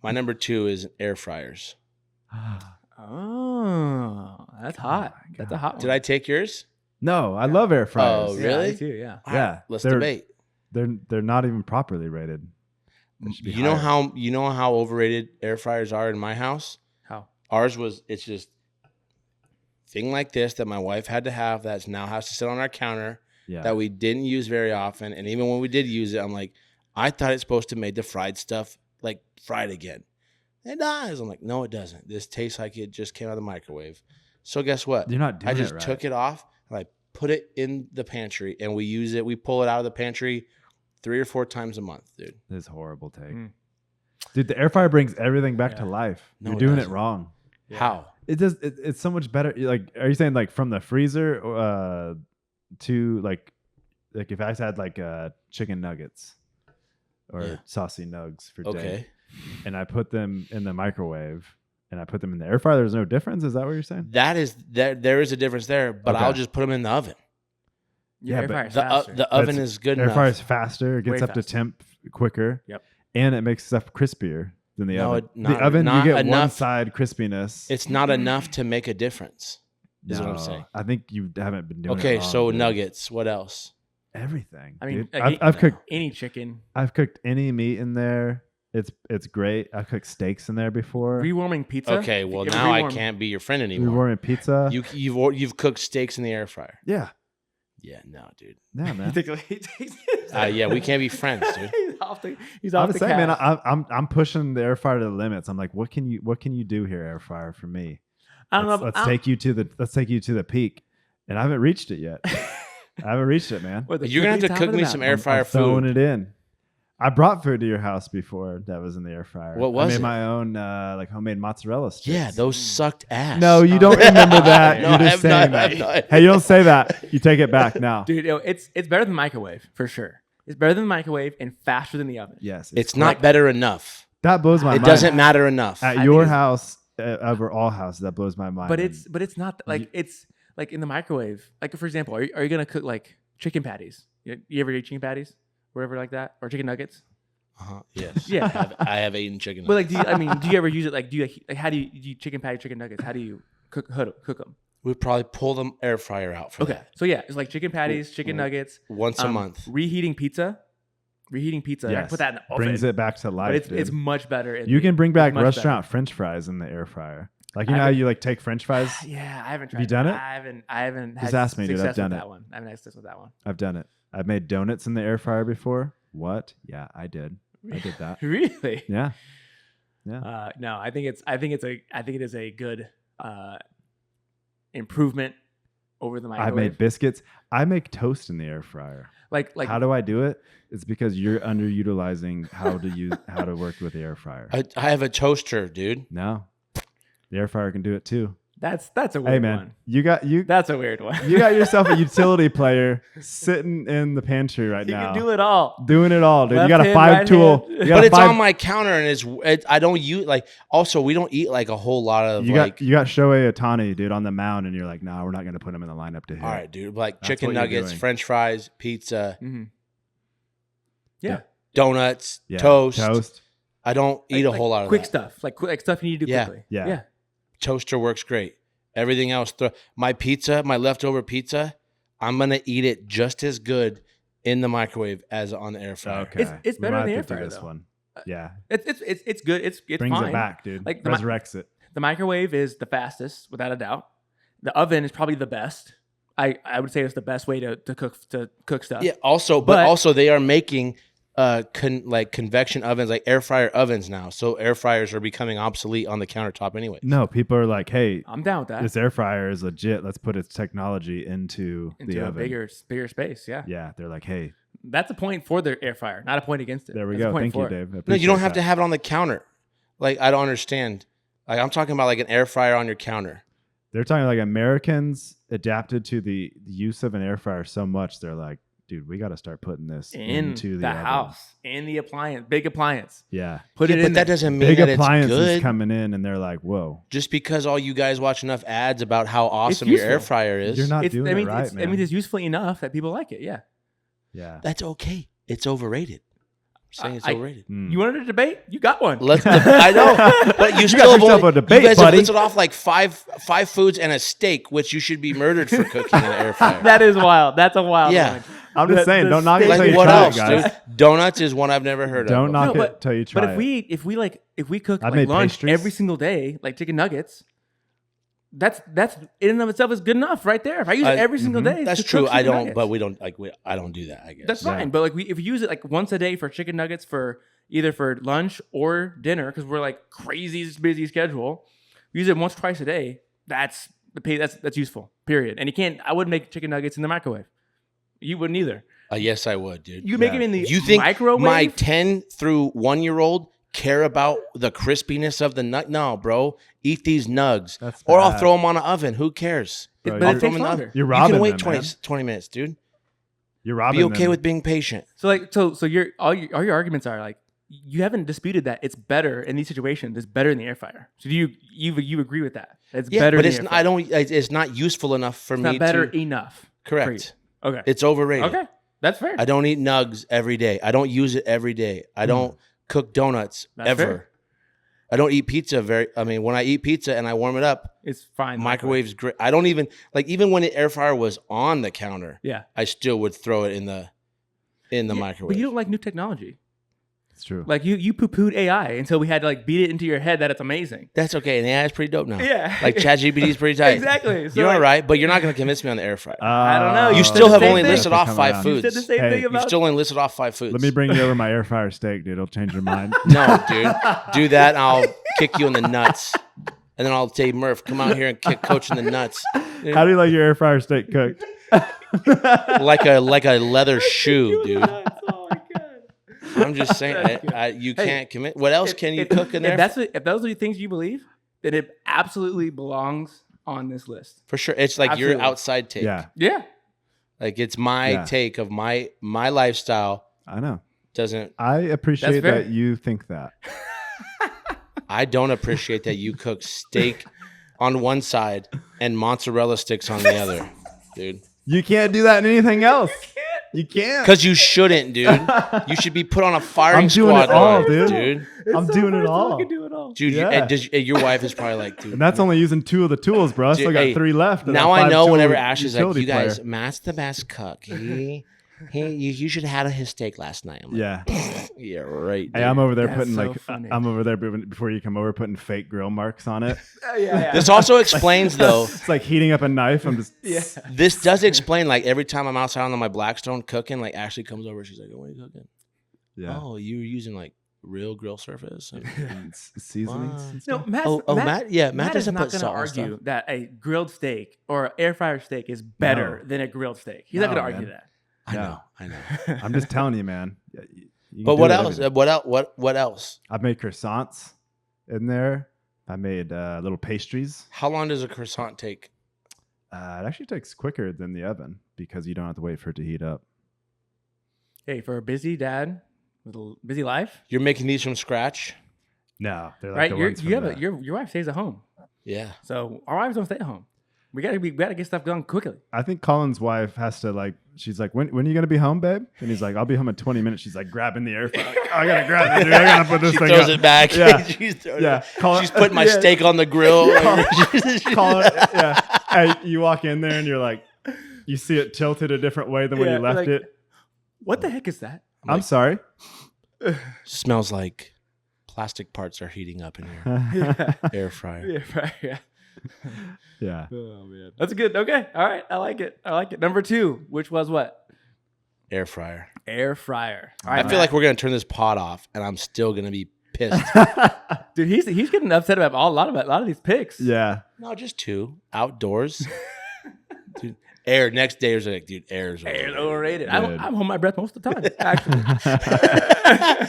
My number 2 is air fryers. Oh, that's hot. That's a hot one. Did I take yours? No, I love air fryers. Oh, Yeah, really? me too, yeah. All Yeah, right, let's they're- debate. They're not even properly rated. They should be You know higher. how overrated air fryers are in my house? How? Ours was, it's just thing like this that my wife had to have that now has to sit on our counter Yeah. that we didn't use very often. And even when we did use it, I'm like, I thought it's supposed to make the fried stuff like fried again. It does. I'm like, no, it doesn't. This tastes like it just came out of the microwave. So guess what? You're not doing I just it right. took it off and I put it in the pantry and we use it. We pull it out of the pantry 3 or 4 times a month, dude. This is a horrible take. Mm. Dude, the air fryer brings everything back Yeah. to life. No, You're it doing it doesn't. wrong. Yeah. How? It does. It's so much better. Like, are you saying like from the freezer to like if I had like chicken nuggets or Yeah. saucy nugs for day, Okay. and I put them in the microwave and I put them in the air fryer, there's no difference? Is that what you're saying? There is a difference there, but Okay. I'll just put them in the oven. Yeah, air but fryer's The, faster. the But oven it's- is good Air enough. fryer is faster. It gets Way up to faster. temp quicker. Yep. And it makes stuff crispier than the No, oven. it- not- the oven, not you get one enough. side crispiness. It's not enough to make a difference, is what I'm No, saying. I think you haven't been doing it Okay, wrong, so dude. nuggets. What else? Everything. I mean, dude. like, I've cooked any chicken. I've cooked any meat in there. It's great. I've cooked steaks in there before. Rewarming pizza. Okay, well You ever now I rewarm- can't be your friend anymore. Rewarming pizza. You've cooked steaks in the air fryer. Yeah. Yeah, no, dude. Yeah, man. Yeah, we can't be friends, dude. He's I'm off the just saying, man. cast. I'm pushing the air fryer to the limits. I'm like, what can you do here, air fryer, for me? I don't know. Let's take you to the peak, and I haven't reached it yet. I haven't reached it, man. You're gonna have to cook me some air fryer I'm throwing food. it in. I brought food to your house before that was in the air fryer. What was I made it? my own like homemade mozzarella sticks. Yeah, those sucked ass. No, you don't remember that. No, You're I just have saying not- I that. have not. Hey, you don't say that. You take it back now. Dude, it's better than microwave for sure. It's better than the microwave and faster than the oven. Yes, It's not better enough. That blows my It mind. doesn't matter enough. At I your think it's- house, over all houses, that blows my mind. But And it's not like it's like in the microwave. Like for example, are you gonna cook like chicken patties? You ever eat chicken patties, whatever like that, or chicken nuggets? Yes. Yeah. I have eaten chicken. But like, do you ever use it? Like, how do you chicken patty, chicken nuggets? How do you cook them? we'd probably pull the air fryer out for Okay, that so yeah, it's like chicken patties, chicken nuggets, once a month. reheating pizza. I yes, put that in the oven. brings it back to life. but it's dude. much better. You can bring back much restaurant French fries in the air fryer. Like, you I know how haven't- you like take French fries? Yeah, I haven't tried. Have you done it? I haven't had Just ask me, dude. I've success done with it. that one. I haven't had success with that one. I've done it. I've made donuts in the air fryer before. What? Yeah, I did. I did that. Really? Yeah. No, I think it is a good improvement over the I microwave. made biscuits. I make toast in the air fryer. like How do I do it? It's because you're underutilizing how to work with the air fryer. I have a toaster, dude. No. The air fryer can do it too. that's a weird Hey man, one. you got That's a weird one. you got yourself a utility player sitting in the pantry right You now. can do it all. Doing it all, dude. Left You got a hand, 5 right tool. hand. You But got But a it's 5 on my counter, and I don't use like. Also, we don't eat like a whole lot of you like. got Shohei Ohtani, dude, on the mound, and you're like, nah, we're not gonna put him in the lineup to hit. all right, dude. Like That's chicken what you're nuggets, doing. French fries, pizza, Mhm. Yeah. Yeah. donuts, Yeah. toast. I don't eat a Like whole lot of quick that. stuff, like stuff you need to do Yeah. quickly. Yeah. Toaster works great. Everything else, my pizza, my leftover pizza, I'm gonna eat it just as good in the microwave as on the air fryer. Okay. It's We better might in the have to air do fryer, this though. one. Yeah. It's good. It's Brings fine. it back, dude. Like the resurrects it. The microwave is the fastest, without a doubt. The oven is probably the best. I would say it's the best way to cook stuff. Yeah. Also, but also they are making convection ovens, like air fryer ovens now. So air fryers are becoming obsolete on the countertop anyway. No, people are like, hey, I'm down with that. this air fryer is legit. Let's put its technology into the Into a oven. bigger space. Yeah. Yeah, they're like, hey, That's a point for the air fryer, not a point against it. there we That's a go. point Thank you, for it. Dave. I No, you appreciate don't have that. to have it on the counter. Like I don't understand. Like I'm talking about like an air fryer on your counter. They're talking like Americans adapted to the use of an air fryer so much. They're like, dude, we got to start putting this In into the oven. house, in the appliance, big appliance. Yeah, Put Yeah, it but in that there. doesn't mean big that it's appliances good. coming in, and they're like, whoa, Just because all you guys watch enough ads about how awesome It's your air useful. fryer is, you're not doing it right, man. it's usefully enough that people like it. Yeah. Yeah, that's okay. It's overrated. saying it's I- overrated. You wanted a debate? You got one. I know, but you still have yourself only, a debate, you guys buddy. have listed off like five foods and a steak, which you should be murdered for cooking in an air fryer. That is wild. That's a wild Yeah. one. I'm just saying, don't knock it steak- till you Like what try else, it, guys. dude? Donuts is one I've never heard Don't of. knock No, it till you try But it. if we cook I've like made lunch pastries. every single day, like chicken nuggets, that's in and of itself is good enough right there. If I use it every single day, That's to true. cook I chicken don't, nuggets, but we don't like. I don't do that. I guess that's Yeah. fine. But like if we use it like once a day for chicken nuggets for either for lunch or dinner because we're like crazy busy schedule, we use it once twice a day. That's that's useful. Period. And you can't. I wouldn't make chicken nuggets in the microwave. You wouldn't either. Yes, I would, dude. You make Yeah. them in the You think microwave? my 10 through 1 year old care about the crispiness of the nut? No, bro. Eat these nugs, That's or I'll bad. throw them on an oven. Who cares? Bro, but you're- it takes in the longer. oven. You're You robbing can wait them, 20, man. 20 minutes, dude. You're robbing Be okay them. with being patient. So like so your all your arguments are like you haven't disputed that it's better in these situations. It's better in the air fryer. So do you agree with that? It's Yeah, better. but in it's the air I fryer. don't. It's not useful enough for It's me not better to. enough. Correct. Okay. It's overrated. Okay. That's fair. I don't eat nugs every day. I don't use it every day. I don't cook donuts That's ever. fair. I don't eat pizza when I eat pizza and I warm it up, It's fine. microwave's great. I don't even even when the air fryer was on the counter, Yeah. I still would throw it in the Yeah, microwave. But you don't like new technology. It's true. Like you poo-pooed AI until we had to like beat it into your head that it's amazing. That's okay. And AI is pretty dope now. Yeah. Like ChatGPT is pretty tight. Exactly. So You're like, all right, but you're not going to convince me on the air fryer. I don't know. you You still said have the only same listed thing. off Come 5 around. You foods. said the same Hey, thing you You about still only listed off 5 foods. Let me bring you over my air fryer steak, dude. It'll change your mind. No, dude. Do that and I'll kick you in the nuts. And then I'll say, Murph, come out here and kick Coach in the nuts. How do you like your air fryer steak cooked? Like a leather shoe, dude. Oh my god. I'm just saying, That's good. you Hey, can't commit. What else can you cook in there? If those are the things you believe, then it absolutely belongs on this list. For sure. It's like your Absolutely. outside take. Yeah, Yeah. Like it's my Yeah. take of my lifestyle. I know. Doesn't I appreciate fair. that you think that. I don't appreciate that you cook steak on one side and mozzarella sticks on the other, dude. You can't do that in anything else. You can't. Because you shouldn't, dude. You should be put on a firing I'm doing squad it all, line, dude. I'm doing it all. I can do it all. Dude, Yeah. your wife is probably like, dude. And that's only using 2 of the tools, bro. I still got Hey, 3 left. of Now that I know 5-tool whenever Ash is like, utility you guys, player. Matt's the best cook. You should have had his steak last night. I'm like, Yeah. yeah, right. Hey, I'm over there That's putting so like funny. I'm over there before you come over putting fake grill marks on it. Yeah. This also explains, though, It's like heating up a knife. I'm just Yeah. this does explain, like, every time I'm outside on my Blackstone cooking, like, Ashley comes over. She's like, what are you cooking? yeah. Oh, you were using, like, real grill surface? And- And seasonings. Wow. and No, stuff. Matt. Matt Matt is doesn't not put going to salt on argue stuff. that a grilled steak or air fryer steak is better No. than a grilled steak. He's not No, going to argue man. that. I know. I'm just telling you, man. You can But do what it else? every day. What else? I've made croissants in there. I made little pastries. How long does a croissant take? It actually takes quicker than the oven because you don't have to wait for it to heat up. Hey, for a busy dad with a busy life, You're making these from scratch? No, they're like right? the You're, ones you from have the- your wife stays at home, Yeah. so our wives don't stay at home. We gotta get stuff done quickly. I think Colin's wife has to like. She's like, when are you gonna be home, babe? And he's like, I'll be home in 20 minutes. She's like, grabbing the air fryer. Like, oh, I gotta grab it, dude. I gotta put this She thing throws up. it back. Yeah. She's throwing Yeah, it. Colin- She's putting my yeah. steak on the grill. Colin, yeah. Hey, you walk in there and you're like, you see it tilted a different way than when Yeah, you left like- it. What the heck is that? I'm sorry. Smells like plastic parts are heating up in your Yeah, air fryer. yeah, right, yeah. Yeah. Oh man, that's good. Okay, all right, I like it. Number 2, which was what? Air fryer. Air fryer. All I right, feel like we're gonna turn this pod off, and I'm still gonna be pissed. dude, he's getting upset about a lot of these picks. Yeah. No, just 2 outdoors. Dude, air. Next day is like, dude, air's Air's overrated. overrated. Dude. I'm holding my breath most of the time, actually.